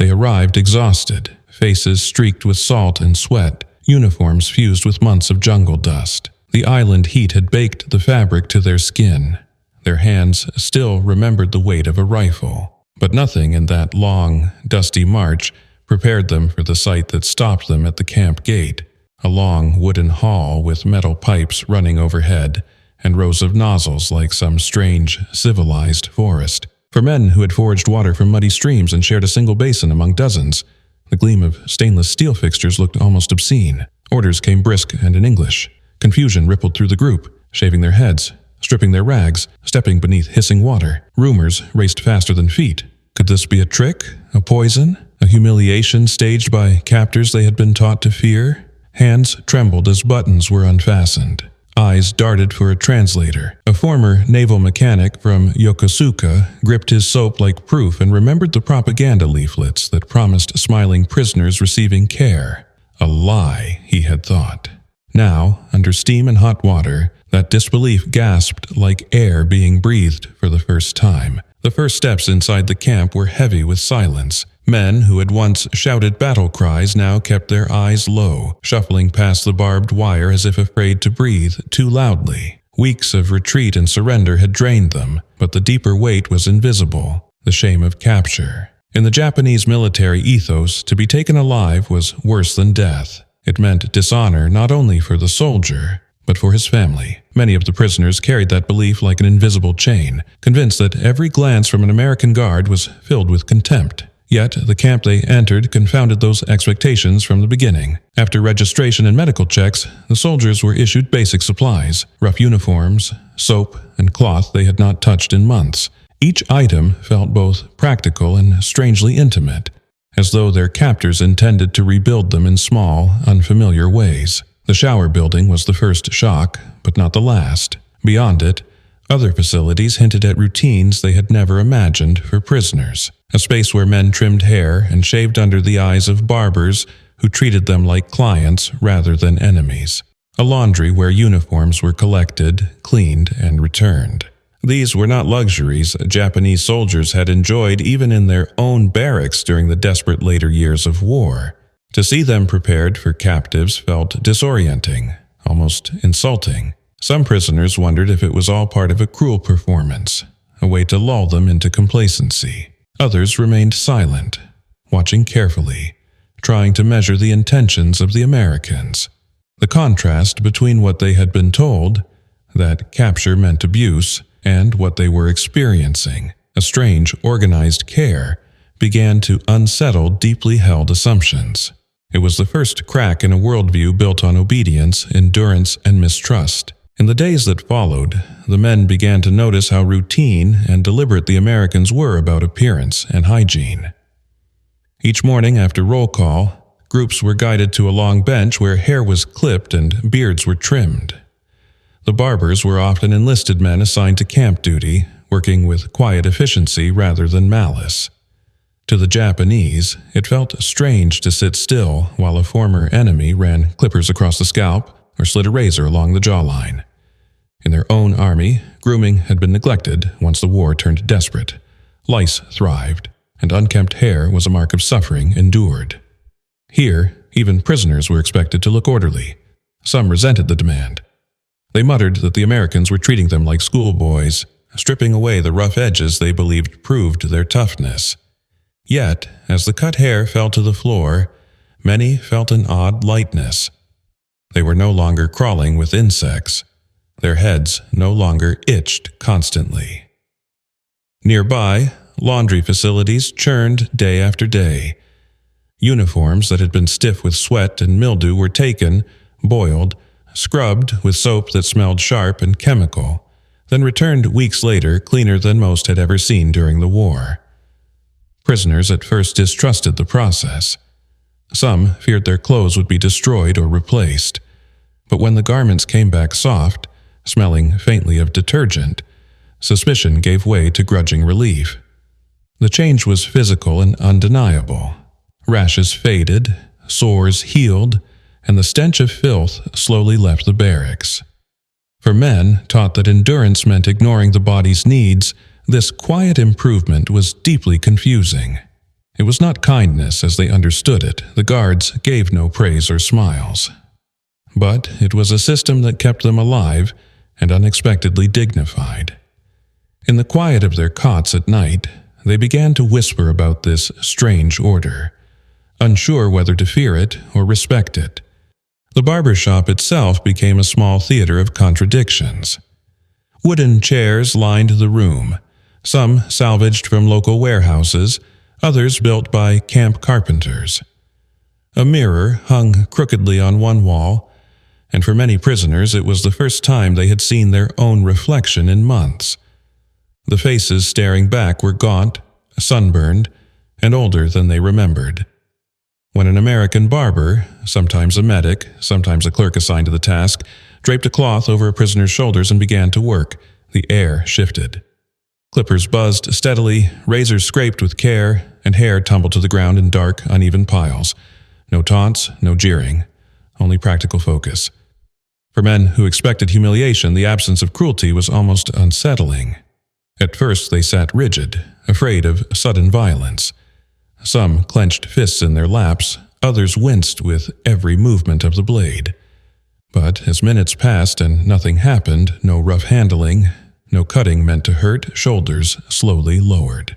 They arrived exhausted, faces streaked with salt and sweat, uniforms fused with months of jungle dust. The island heat had baked the fabric to their skin. Their hands still remembered the weight of a rifle. But nothing in that long, dusty march prepared them for the sight that stopped them at the camp gate, a long wooden hall with metal pipes running overhead and rows of nozzles like some strange, civilized forest. For men who had foraged water from muddy streams and shared a single basin among dozens, the gleam of stainless steel fixtures looked almost obscene. Orders came brisk and in English. Confusion rippled through the group, shaving their heads, stripping their rags, stepping beneath hissing water. Rumors raced faster than feet. Could this be a trick, a poison, a humiliation staged by captors they had been taught to fear? Hands trembled as buttons were unfastened. Eyes darted for a translator. A former naval mechanic from Yokosuka gripped his soap like proof and remembered the propaganda leaflets that promised smiling prisoners receiving care. A lie, he had thought. Now, under steam and hot water, that disbelief gasped like air being breathed for the first time. The first steps inside the camp were heavy with silence. Men who had once shouted battle cries now kept their eyes low, shuffling past the barbed wire as if afraid to breathe too loudly. Weeks of retreat and surrender had drained them, but the deeper weight was invisible, the shame of capture. In the Japanese military ethos, to be taken alive was worse than death. It meant dishonor not only for the soldier, but for his family. Many of the prisoners carried that belief like an invisible chain, convinced that every glance from an American guard was filled with contempt. Yet the camp they entered confounded those expectations from the beginning. After registration and medical checks, the soldiers were issued basic supplies, rough uniforms, soap, and cloth they had not touched in months. Each item felt both practical and strangely intimate, as though their captors intended to rebuild them in small, unfamiliar ways. The shower building was the first shock, but not the last. Beyond it, other facilities hinted at routines they had never imagined for prisoners. A space where men trimmed hair and shaved under the eyes of barbers who treated them like clients rather than enemies. A laundry where uniforms were collected, cleaned, and returned. These were not luxuries Japanese soldiers had enjoyed even in their own barracks during the desperate later years of war. To see them prepared for captives felt disorienting, almost insulting. Some prisoners wondered if it was all part of a cruel performance, a way to lull them into complacency. Others remained silent, watching carefully, trying to measure the intentions of the Americans. The contrast between what they had been told, that capture meant abuse, and what they were experiencing, a strange, organized care, began to unsettle deeply held assumptions. It was the first crack in a worldview built on obedience, endurance, and mistrust. In the days that followed, the men began to notice how routine and deliberate the Americans were about appearance and hygiene. Each morning after roll call, groups were guided to a long bench where hair was clipped and beards were trimmed. The barbers were often enlisted men assigned to camp duty, working with quiet efficiency rather than malice. To the Japanese, it felt strange to sit still while a former enemy ran clippers across the scalp or slid a razor along the jawline. In their own army, grooming had been neglected once the war turned desperate. Lice thrived, and unkempt hair was a mark of suffering endured. Here, even prisoners were expected to look orderly. Some resented the demand. They muttered that the Americans were treating them like schoolboys, stripping away the rough edges they believed proved their toughness. Yet, as the cut hair fell to the floor, many felt an odd lightness. They were no longer crawling with insects. Their heads no longer itched constantly. Nearby, laundry facilities churned day after day. Uniforms that had been stiff with sweat and mildew were taken, boiled, scrubbed with soap that smelled sharp and chemical, then returned weeks later cleaner than most had ever seen during the war. Prisoners at first distrusted the process. Some feared their clothes would be destroyed or replaced. But when the garments came back soft, smelling faintly of detergent, suspicion gave way to grudging relief. The change was physical and undeniable. Rashes faded, sores healed, and the stench of filth slowly left the barracks. For men taught that endurance meant ignoring the body's needs, this quiet improvement was deeply confusing. It was not kindness as they understood it. The guards gave no praise or smiles. But it was a system that kept them alive and unexpectedly dignified. In the quiet of their cots at night, they began to whisper about this strange order, unsure whether to fear it or respect it. The barbershop itself became a small theater of contradictions. Wooden chairs lined the room, some salvaged from local warehouses, others built by camp carpenters. A mirror hung crookedly on one wall, and for many prisoners it was the first time they had seen their own reflection in months. The faces staring back were gaunt, sunburned, and older than they remembered. When an American barber, sometimes a medic, sometimes a clerk assigned to the task, draped a cloth over a prisoner's shoulders and began to work, the air shifted. Clippers buzzed steadily, razors scraped with care, and hair tumbled to the ground in dark, uneven piles. No taunts, no jeering, only practical focus. For men who expected humiliation, the absence of cruelty was almost unsettling. At first they sat rigid, afraid of sudden violence. Some clenched fists in their laps, others winced with every movement of the blade. But as minutes passed and nothing happened, no rough handling, no cutting meant to hurt, shoulders slowly lowered.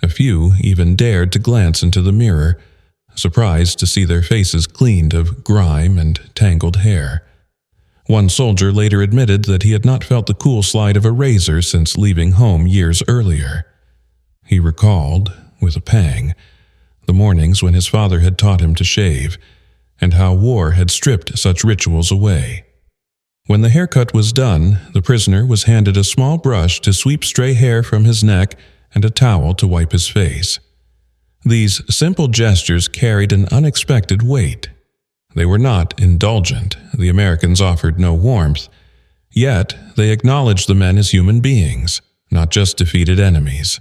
A few even dared to glance into the mirror, surprised to see their faces cleaned of grime and tangled hair. One soldier later admitted that he had not felt the cool slide of a razor since leaving home years earlier. He recalled, with a pang, the mornings when his father had taught him to shave, and how war had stripped such rituals away. When the haircut was done, the prisoner was handed a small brush to sweep stray hair from his neck and a towel to wipe his face. These simple gestures carried an unexpected weight. They were not indulgent. The Americans offered no warmth. Yet they acknowledged the men as human beings, not just defeated enemies.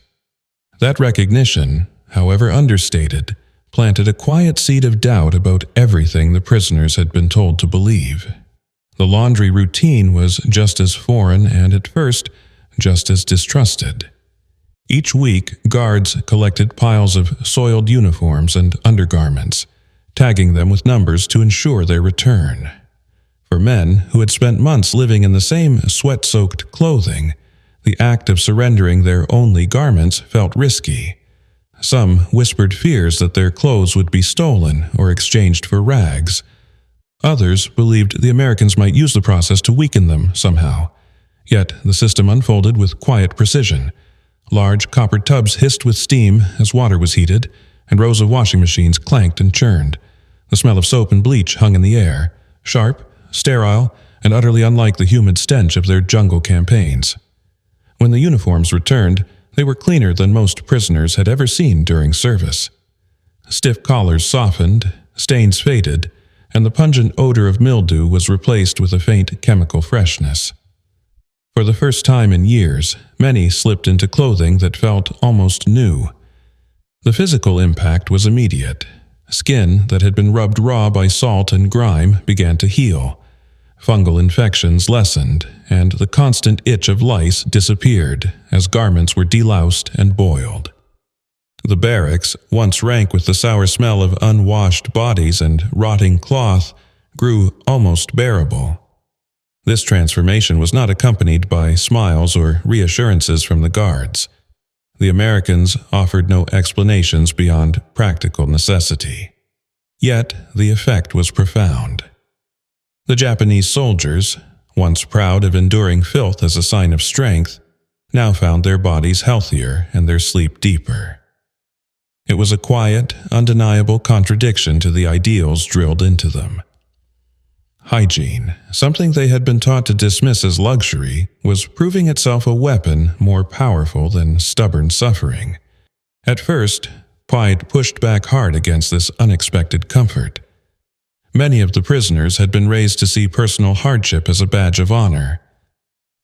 That recognition, however understated, planted a quiet seed of doubt about everything the prisoners had been told to believe. The laundry routine was just as foreign and, at first, just as distrusted. Each week, guards collected piles of soiled uniforms and undergarments, tagging them with numbers to ensure their return. For men who had spent months living in the same sweat-soaked clothing, the act of surrendering their only garments felt risky. Some whispered fears that their clothes would be stolen or exchanged for rags. Others believed the Americans might use the process to weaken them somehow. Yet the system unfolded with quiet precision. Large copper tubs hissed with steam as water was heated, and rows of washing machines clanked and churned. The smell of soap and bleach hung in the air, sharp, sterile, and utterly unlike the humid stench of their jungle campaigns. When the uniforms returned, they were cleaner than most prisoners had ever seen during service. Stiff collars softened, stains faded, and the pungent odor of mildew was replaced with a faint chemical freshness. For the first time in years, many slipped into clothing that felt almost new. The physical impact was immediate. Skin that had been rubbed raw by salt and grime began to heal. Fungal infections lessened, and the constant itch of lice disappeared as garments were deloused and boiled. The barracks, once rank with the sour smell of unwashed bodies and rotting cloth, grew almost bearable. This transformation was not accompanied by smiles or reassurances from the guards. The Americans offered no explanations beyond practical necessity. Yet the effect was profound. The Japanese soldiers, once proud of enduring filth as a sign of strength, now found their bodies healthier and their sleep deeper. It was a quiet, undeniable contradiction to the ideals drilled into them. Hygiene, something they had been taught to dismiss as luxury, was proving itself a weapon more powerful than stubborn suffering. At first, pride pushed back hard against this unexpected comfort. Many of the prisoners had been raised to see personal hardship as a badge of honor.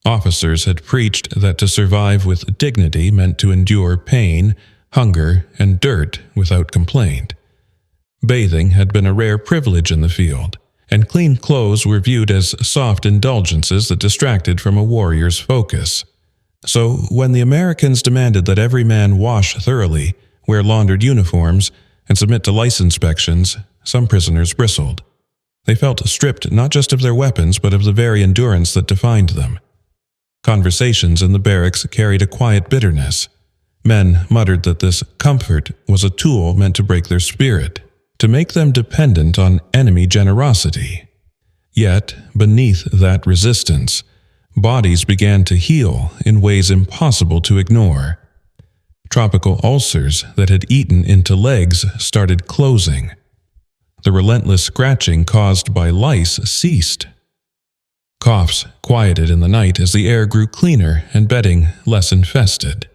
Officers had preached that to survive with dignity meant to endure pain, hunger, and dirt without complaint. Bathing had been a rare privilege in the field, and clean clothes were viewed as soft indulgences that distracted from a warrior's focus. So, when the Americans demanded that every man wash thoroughly, wear laundered uniforms, and submit to lice inspections, some prisoners bristled. They felt stripped not just of their weapons but of the very endurance that defined them. Conversations in the barracks carried a quiet bitterness. Men muttered that this comfort was a tool meant to break their spirit, to make them dependent on enemy generosity. Yet, beneath that resistance, bodies began to heal in ways impossible to ignore. Tropical ulcers that had eaten into legs started closing. The relentless scratching caused by lice ceased. Coughs quieted in the night as the air grew cleaner and bedding less infested.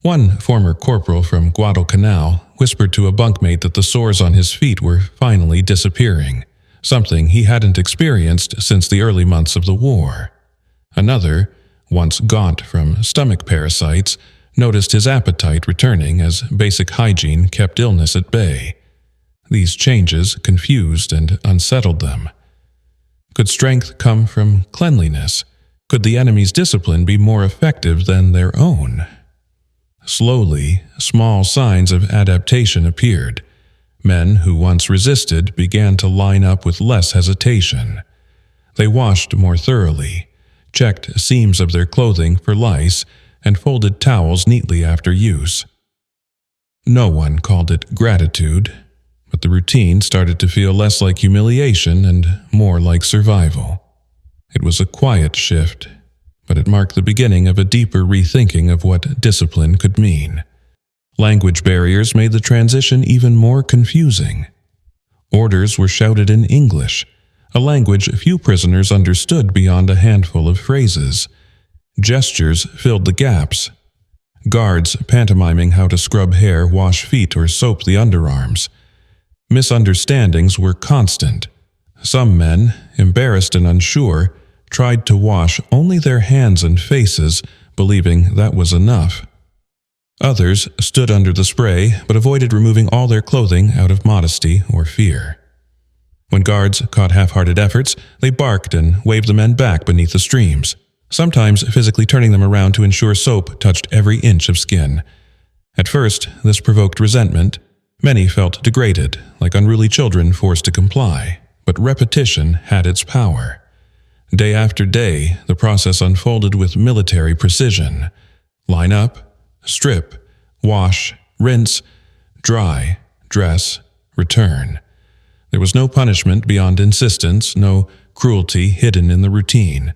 One former corporal from Guadalcanal whispered to a bunkmate that the sores on his feet were finally disappearing, something he hadn't experienced since the early months of the war. Another, once gaunt from stomach parasites, noticed his appetite returning as basic hygiene kept illness at bay. These changes confused and unsettled them. Could strength come from cleanliness? Could the enemy's discipline be more effective than their own? Slowly, small signs of adaptation appeared. Men who once resisted began to line up with less hesitation. They washed more thoroughly, checked seams of their clothing for lice, and folded towels neatly after use. No one called it gratitude, but the routine started to feel less like humiliation and more like survival. It was a quiet shift, but it marked the beginning of a deeper rethinking of what discipline could mean. Language barriers made the transition even more confusing. Orders were shouted in English, a language few prisoners understood beyond a handful of phrases. Gestures filled the gaps. Guards pantomiming how to scrub hair, wash feet, or soap the underarms. Misunderstandings were constant. Some men, embarrassed and unsure, tried to wash only their hands and faces, believing that was enough. Others stood under the spray but avoided removing all their clothing out of modesty or fear. When guards caught half-hearted efforts, they barked and waved the men back beneath the streams, sometimes physically turning them around to ensure soap touched every inch of skin. At first, this provoked resentment. Many felt degraded, like unruly children forced to comply, but repetition had its power. Day after day, the process unfolded with military precision. Line up, strip, wash, rinse, dry, dress, return. There was no punishment beyond insistence, no cruelty hidden in the routine.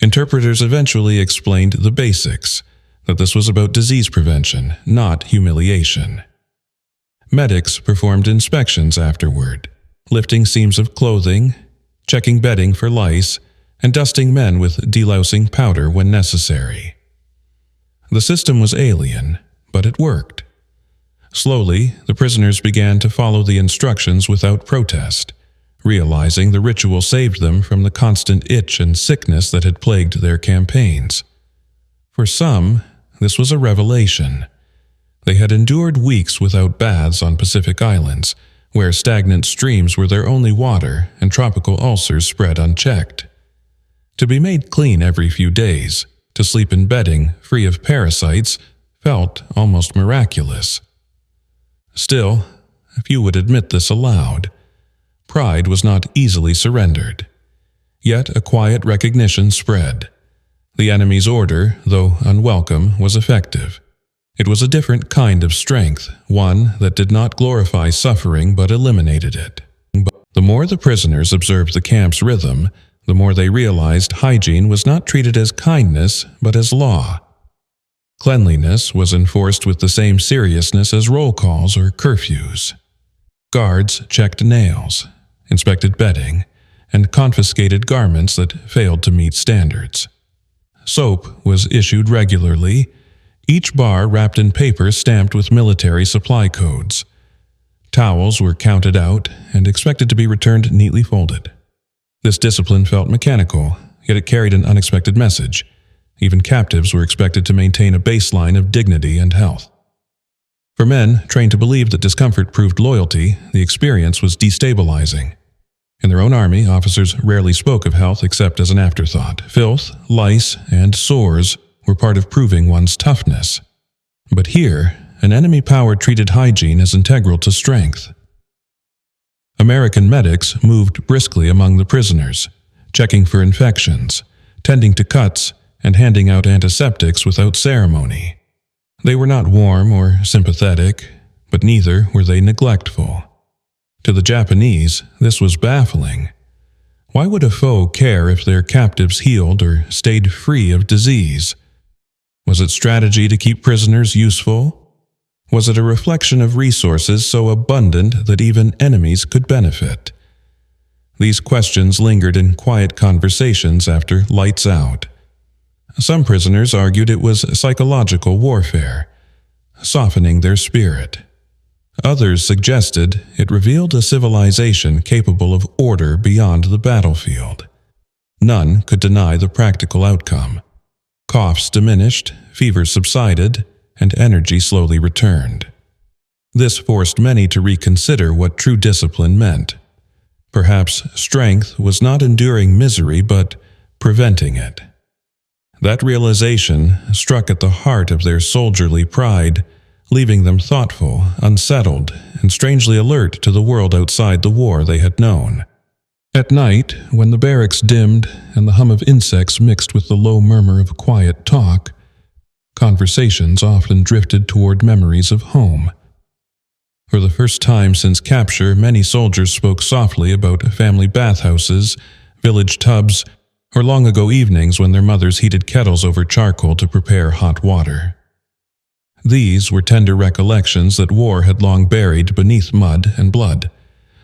Interpreters eventually explained the basics, that this was about disease prevention, not humiliation. Medics performed inspections afterward, lifting seams of clothing, checking bedding for lice, and dusting men with delousing powder when necessary. The system was alien, but it worked. Slowly, the prisoners began to follow the instructions without protest, realizing the ritual saved them from the constant itch and sickness that had plagued their campaigns. For some, this was a revelation. They had endured weeks without baths on Pacific Islands, where stagnant streams were their only water and tropical ulcers spread unchecked. To be made clean every few days, to sleep in bedding free of parasites, felt almost miraculous. Still, few would admit this aloud. Pride was not easily surrendered. Yet a quiet recognition spread. The enemy's order, though unwelcome, was effective. It was a different kind of strength, one that did not glorify suffering but eliminated it. The more the prisoners observed the camp's rhythm, the more they realized hygiene was not treated as kindness but as law. Cleanliness was enforced with the same seriousness as roll calls or curfews. Guards checked nails, inspected bedding, and confiscated garments that failed to meet standards. Soap was issued regularly, each bar wrapped in paper stamped with military supply codes. Towels were counted out and expected to be returned neatly folded. This discipline felt mechanical, yet it carried an unexpected message. Even captives were expected to maintain a baseline of dignity and health. For men trained to believe that discomfort proved loyalty, the experience was destabilizing. In their own army, officers rarely spoke of health except as an afterthought. Filth, lice, and sores were part of proving one's toughness. But here, an enemy power treated hygiene as integral to strength. American medics moved briskly among the prisoners, checking for infections, tending to cuts, and handing out antiseptics without ceremony. They were not warm or sympathetic, but neither were they neglectful. To the Japanese, this was baffling. Why would a foe care if their captives healed or stayed free of disease? Was it strategy to keep prisoners useful? Was it a reflection of resources so abundant that even enemies could benefit? These questions lingered in quiet conversations after lights out. Some prisoners argued it was psychological warfare, softening their spirit. Others suggested it revealed a civilization capable of order beyond the battlefield. None could deny the practical outcome. Coughs diminished, fever subsided, and energy slowly returned. This forced many to reconsider what true discipline meant. Perhaps strength was not enduring misery, but preventing it. That realization struck at the heart of their soldierly pride, leaving them thoughtful, unsettled, and strangely alert to the world outside the war they had known. At night, when the barracks dimmed and the hum of insects mixed with the low murmur of quiet talk, conversations often drifted toward memories of home. For the first time since capture, many soldiers spoke softly about family bathhouses, village tubs, or long-ago evenings when their mothers heated kettles over charcoal to prepare hot water. These were tender recollections that war had long buried beneath mud and blood.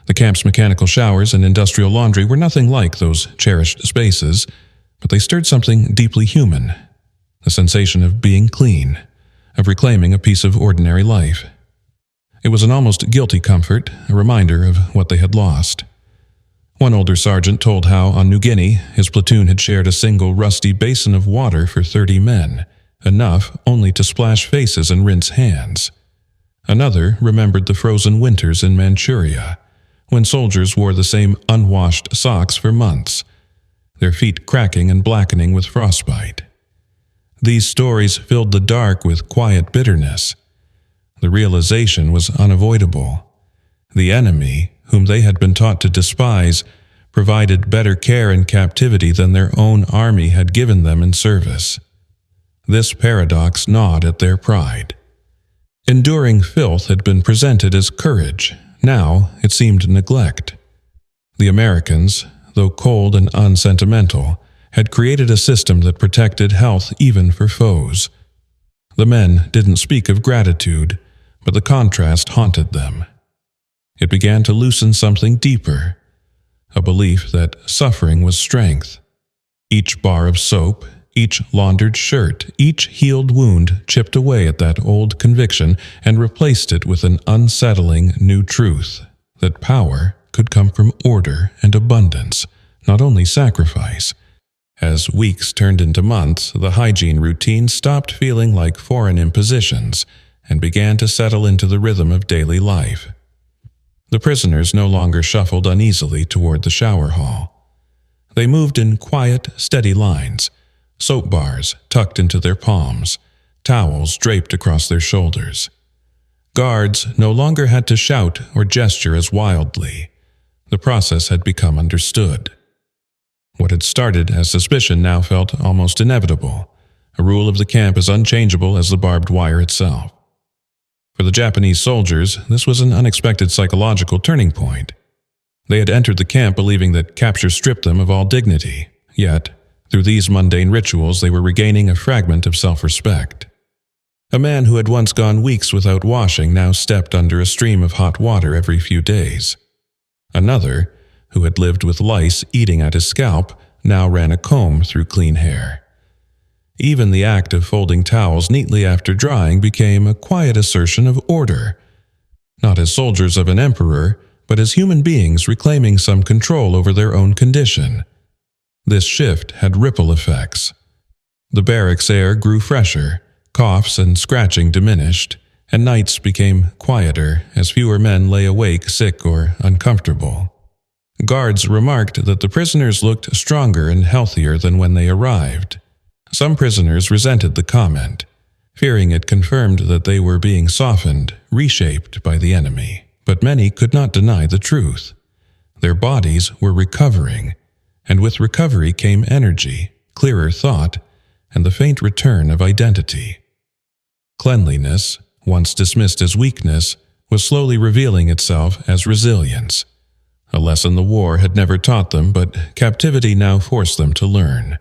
The camp's mechanical showers and industrial laundry were nothing like those cherished spaces, but they stirred something deeply human, the sensation of being clean, of reclaiming a piece of ordinary life. It was an almost guilty comfort, a reminder of what they had lost. One older sergeant told how, on New Guinea, his platoon had shared a single rusty basin of water for 30 men, enough only to splash faces and rinse hands. Another remembered the frozen winters in Manchuria, when soldiers wore the same unwashed socks for months, their feet cracking and blackening with frostbite. These stories filled the dark with quiet bitterness. The realization was unavoidable. The enemy, whom they had been taught to despise, provided better care in captivity than their own army had given them in service. This paradox gnawed at their pride. Enduring filth had been presented as courage. Now it seemed neglect. The Americans, though cold and unsentimental, had created a system that protected health even for foes. The men didn't speak of gratitude, but the contrast haunted them. It began to loosen something deeper, a belief that suffering was strength. Each bar of soap, each laundered shirt, each healed wound chipped away at that old conviction and replaced it with an unsettling new truth, that power could come from order and abundance, not only sacrifice. As weeks turned into months, the hygiene routine stopped feeling like foreign impositions and began to settle into the rhythm of daily life. The prisoners no longer shuffled uneasily toward the shower hall. They moved in quiet, steady lines, soap bars tucked into their palms, towels draped across their shoulders. Guards no longer had to shout or gesture as wildly. The process had become understood. What had started as suspicion now felt almost inevitable, a rule of the camp as unchangeable as the barbed wire itself. For the Japanese soldiers, this was an unexpected psychological turning point. They had entered the camp believing that capture stripped them of all dignity, yet, through these mundane rituals, they were regaining a fragment of self-respect. A man who had once gone weeks without washing now stepped under a stream of hot water every few days. Another, who had lived with lice eating at his scalp, now ran a comb through clean hair. Even the act of folding towels neatly after drying became a quiet assertion of order, not as soldiers of an emperor, but as human beings reclaiming some control over their own condition. This shift had ripple effects. The barracks air grew fresher, coughs and scratching diminished, and nights became quieter as fewer men lay awake sick or uncomfortable. Guards remarked that the prisoners looked stronger and healthier than when they arrived. Some prisoners resented the comment, fearing it confirmed that they were being softened, reshaped by the enemy. But many could not deny the truth. Their bodies were recovering, and with recovery came energy, clearer thought, and the faint return of identity. Cleanliness, once dismissed as weakness, was slowly revealing itself as resilience. A lesson the war had never taught them, but captivity now forced them to learn.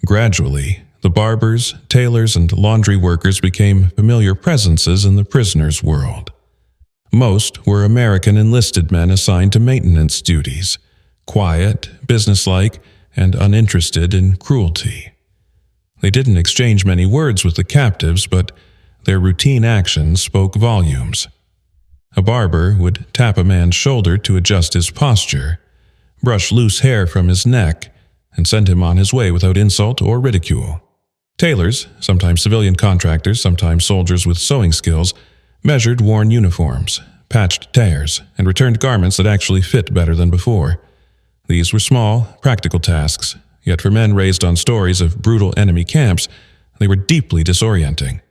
Gradually, the barbers, tailors, and laundry workers became familiar presences in the prisoners' world. Most were American enlisted men assigned to maintenance duties, quiet, businesslike, and uninterested in cruelty. They didn't exchange many words with the captives, but their routine actions spoke volumes. A barber would tap a man's shoulder to adjust his posture, brush loose hair from his neck, and send him on his way without insult or ridicule. Tailors, sometimes civilian contractors, sometimes soldiers with sewing skills, measured worn uniforms, patched tears, and returned garments that actually fit better than before. These were small, practical tasks, yet for men raised on stories of brutal enemy camps, they were deeply disorienting.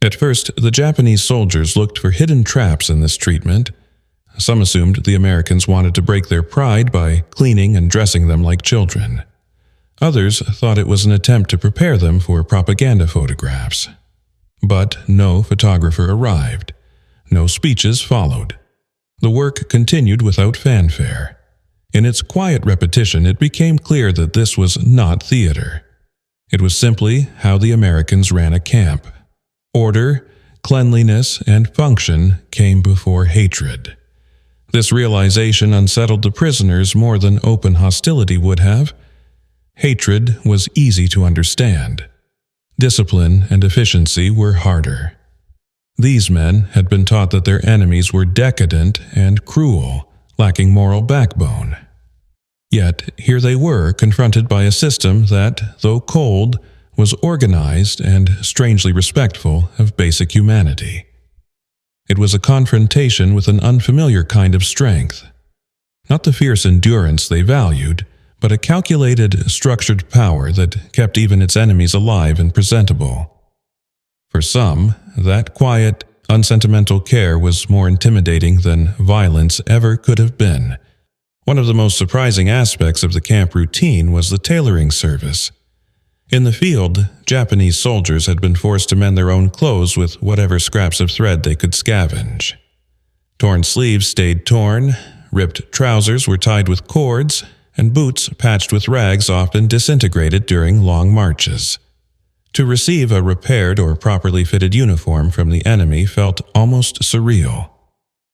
At first, the Japanese soldiers looked for hidden traps in this treatment. Some assumed the Americans wanted to break their pride by cleaning and dressing them like children. Others thought it was an attempt to prepare them for propaganda photographs. But no photographer arrived. No speeches followed. The work continued without fanfare. In its quiet repetition, it became clear that this was not theater. It was simply how the Americans ran a camp. Order, cleanliness, and function came before hatred. This realization unsettled the prisoners more than open hostility would have. Hatred was easy to understand. Discipline and efficiency were harder. These men had been taught that their enemies were decadent and cruel, lacking moral backbone. Yet here they were, confronted by a system that, though cold, was organized and strangely respectful of basic humanity. It was a confrontation with an unfamiliar kind of strength. Not the fierce endurance they valued, but a calculated, structured power that kept even its enemies alive and presentable. For some, that quiet, unsentimental care was more intimidating than violence ever could have been. One of the most surprising aspects of the camp routine was the tailoring service. In the field, Japanese soldiers had been forced to mend their own clothes with whatever scraps of thread they could scavenge. Torn sleeves stayed torn, ripped trousers were tied with cords, and boots patched with rags often disintegrated during long marches. To receive a repaired or properly fitted uniform from the enemy felt almost surreal.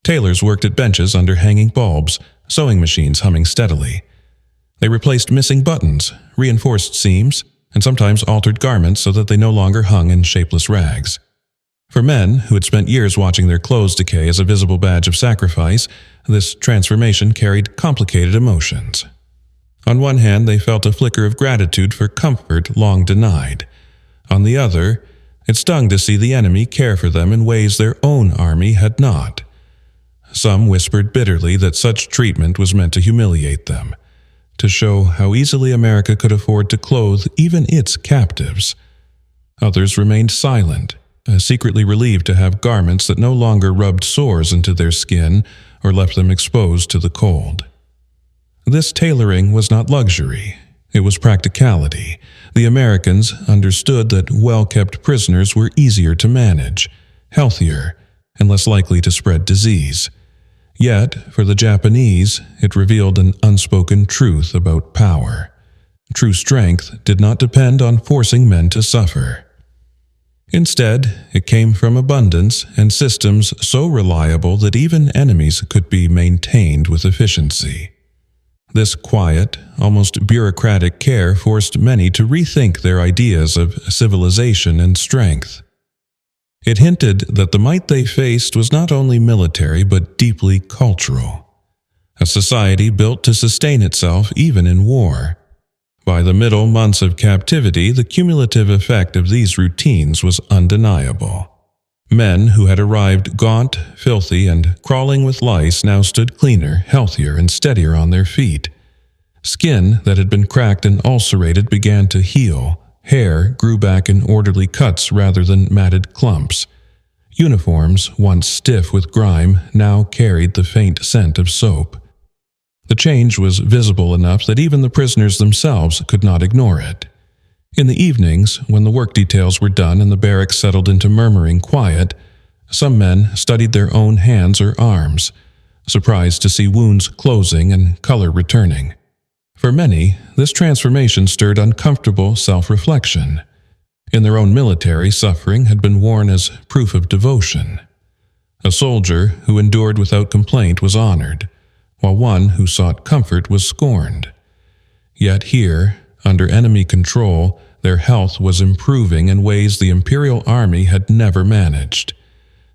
Tailors worked at benches under hanging bulbs, sewing machines humming steadily. They replaced missing buttons, reinforced seams, and sometimes altered garments so that they no longer hung in shapeless rags. For men who had spent years watching their clothes decay as a visible badge of sacrifice, this transformation carried complicated emotions. On one hand, they felt a flicker of gratitude for comfort long denied. On the other, it stung to see the enemy care for them in ways their own army had not. Some whispered bitterly that such treatment was meant to humiliate them, to show how easily America could afford to clothe even its captives. Others remained silent, secretly relieved to have garments that no longer rubbed sores into their skin or left them exposed to the cold. This tailoring was not luxury, it was practicality. The Americans understood that well-kept prisoners were easier to manage, healthier, and less likely to spread disease. Yet, for the Japanese, it revealed an unspoken truth about power. True strength did not depend on forcing men to suffer. Instead, it came from abundance and systems so reliable that even enemies could be maintained with efficiency. This quiet, almost bureaucratic care forced many to rethink their ideas of civilization and strength. It hinted that the might they faced was not only military but deeply cultural. A society built to sustain itself even in war. By the middle months of captivity, the cumulative effect of these routines was undeniable. Men who had arrived gaunt, filthy, and crawling with lice now stood cleaner, healthier, and steadier on their feet. Skin that had been cracked and ulcerated began to heal, Hair grew back in orderly cuts rather than matted clumps. Uniforms, once stiff with grime, now carried the faint scent of soap. The change was visible enough that even the prisoners themselves could not ignore it. In the evenings, when the work details were done and the barracks settled into murmuring quiet, some men studied their own hands or arms, surprised to see wounds closing and color returning. For many, this transformation stirred uncomfortable self-reflection. In their own military, suffering had been worn as proof of devotion. A soldier who endured without complaint was honored, while one who sought comfort was scorned. Yet here, under enemy control, their health was improving in ways the Imperial Army had never managed.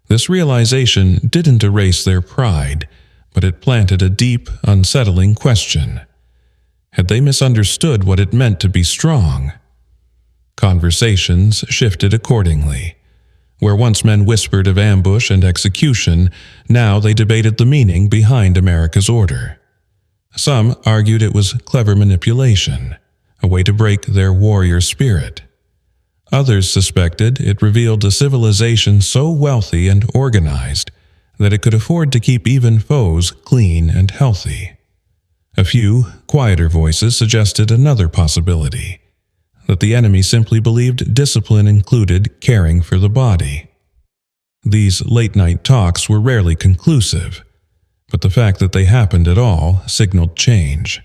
This realization didn't erase their pride, but it planted a deep, unsettling question. Had they misunderstood what it meant to be strong? Conversations shifted accordingly. Where once men whispered of ambush and execution, now they debated the meaning behind America's order. Some argued it was clever manipulation, a way to break their warrior spirit. Others suspected it revealed a civilization so wealthy and organized that it could afford to keep even foes clean and healthy. A few, quieter voices suggested another possibility, that the enemy simply believed discipline included caring for the body. These late-night talks were rarely conclusive, but the fact that they happened at all signaled change.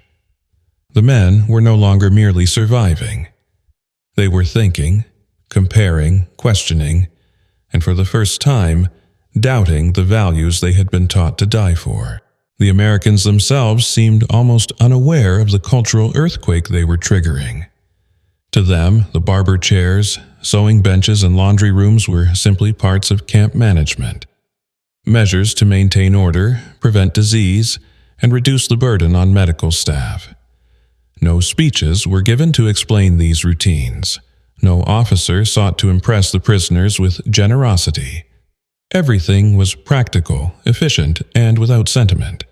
The men were no longer merely surviving. They were thinking, comparing, questioning, and for the first time, doubting the values they had been taught to die for. The Americans themselves seemed almost unaware of the cultural earthquake they were triggering. To them, the barber chairs, sewing benches, and laundry rooms were simply parts of camp management. Measures to maintain order, prevent disease, and reduce the burden on medical staff. No speeches were given to explain these routines. No officer sought to impress the prisoners with generosity. Everything was practical, efficient, and without sentiment.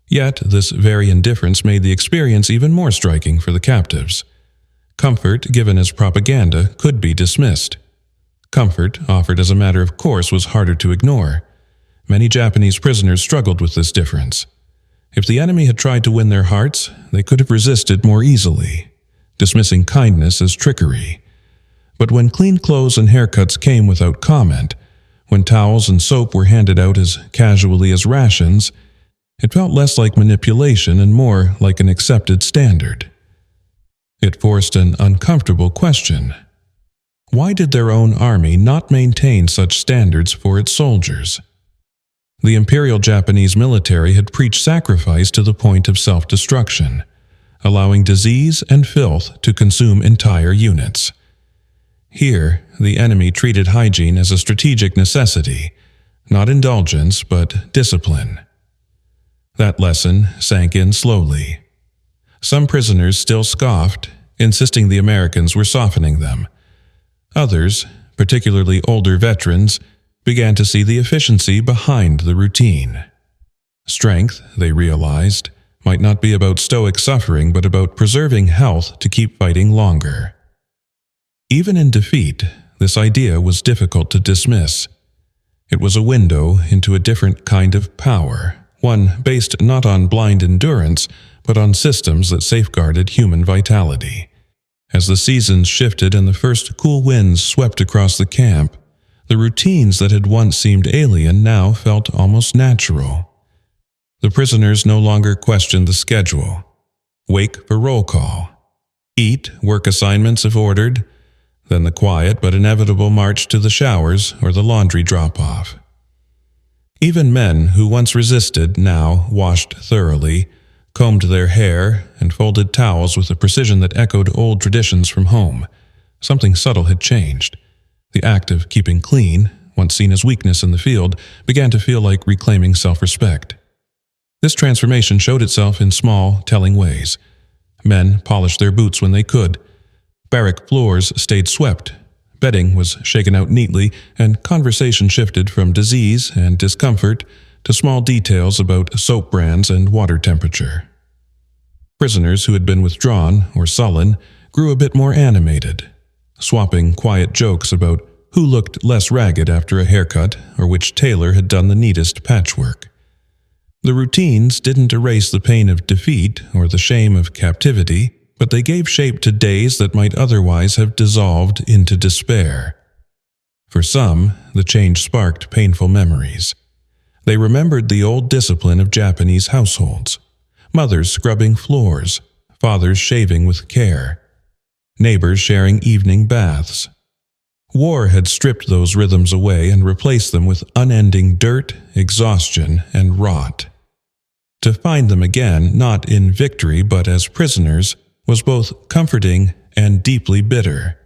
Yet this very indifference made the experience even more striking for the captives. Comfort given as propaganda could be dismissed. Comfort offered as a matter of course was harder to ignore. Many Japanese prisoners struggled with this difference. If the enemy had tried to win their hearts, they could have resisted more easily, dismissing kindness as trickery. But when clean clothes and haircuts came without comment, when towels and soap were handed out as casually as rations, it felt less like manipulation and more like an accepted standard. It forced an uncomfortable question. Why did their own army not maintain such standards for its soldiers? The Imperial Japanese military had preached sacrifice to the point of self-destruction, allowing disease and filth to consume entire units. Here, the enemy treated hygiene as a strategic necessity, not indulgence but discipline. That lesson sank in slowly. Some prisoners still scoffed, insisting the Americans were softening them. Others, particularly older veterans, began to see the efficiency behind the routine. Strength, they realized, might not be about stoic suffering but about preserving health to keep fighting longer. Even in defeat, this idea was difficult to dismiss. It was a window into a different kind of power, one based not on blind endurance, but on systems that safeguarded human vitality. As the seasons shifted and the first cool winds swept across the camp, the routines that had once seemed alien now felt almost natural. The prisoners no longer questioned the schedule. Wake for roll call. Eat, work assignments if ordered, then the quiet but inevitable march to the showers or the laundry drop-off. Even men who once resisted now washed thoroughly, combed their hair, and folded towels with a precision that echoed old traditions from home. Something subtle had changed. The act of keeping clean, once seen as weakness in the field, began to feel like reclaiming self-respect. This transformation showed itself in small, telling ways. Men polished their boots when they could. Barrack floors stayed swept. Bedding was shaken out neatly, and conversation shifted from disease and discomfort to small details about soap brands and water temperature. Prisoners who had been withdrawn or sullen grew a bit more animated. swapping quiet jokes about who looked less ragged after a haircut or which tailor had done the neatest patchwork. The routines didn't erase the pain of defeat or the shame of captivity, but they gave shape to days that might otherwise have dissolved into despair. For some, the change sparked painful memories. They remembered the old discipline of Japanese households, mothers scrubbing floors, fathers shaving with care, neighbors sharing evening baths. War had stripped those rhythms away and replaced them with unending dirt, exhaustion, and rot. To find them again, not in victory but as prisoners, was both comforting and deeply bitter.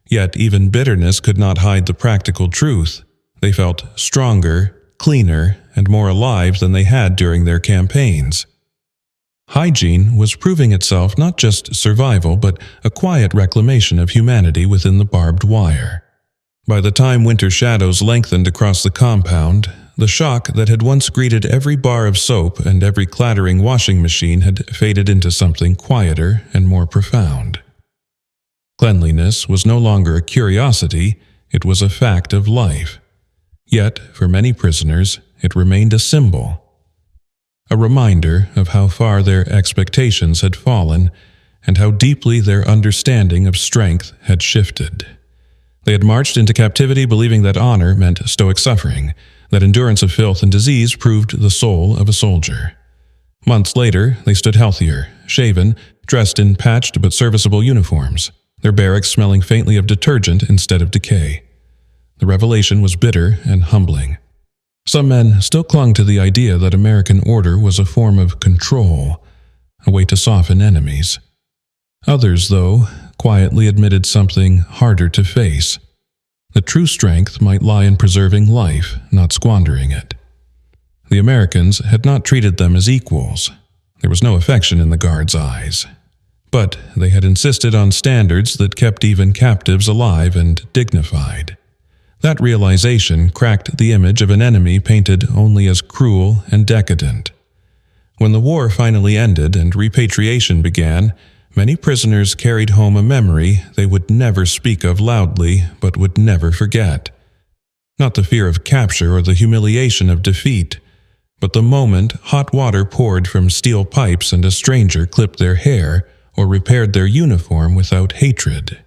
Yet even bitterness could not hide the practical truth. They felt stronger, cleaner, and more alive than they had during their campaigns. Hygiene was proving itself not just survival but a quiet reclamation of humanity within the barbed wire. By the time winter shadows lengthened across the compound, the shock that had once greeted every bar of soap and every clattering washing machine had faded into something quieter and more profound. Cleanliness was no longer a curiosity, it was a fact of life. Yet, for many prisoners, it remained a symbol. A reminder of how far their expectations had fallen and how deeply their understanding of strength had shifted. They had marched into captivity believing that honor meant stoic suffering, that endurance of filth and disease proved the soul of a soldier. Months later, they stood healthier, shaven, dressed in patched but serviceable uniforms, their barracks smelling faintly of detergent instead of decay. The revelation was bitter and humbling. Some men still clung to the idea that American order was a form of control, a way to soften enemies. Others, though, quietly admitted something harder to face. The true strength might lie in preserving life, not squandering it. The Americans had not treated them as equals. There was no affection in the guards' eyes. But they had insisted on standards that kept even captives alive and dignified. That realization cracked the image of an enemy painted only as cruel and decadent. When the war finally ended and repatriation began, many prisoners carried home a memory they would never speak of loudly but would never forget. Not the fear of capture or the humiliation of defeat, but the moment hot water poured from steel pipes and a stranger clipped their hair or repaired their uniform without hatred.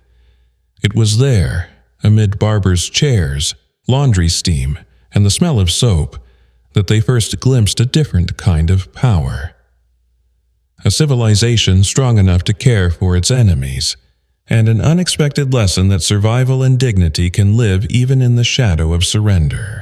It was there, amid barbers' chairs, laundry steam, and the smell of soap, that they first glimpsed a different kind of power. A civilization strong enough to care for its enemies, and an unexpected lesson that survival and dignity can live even in the shadow of surrender.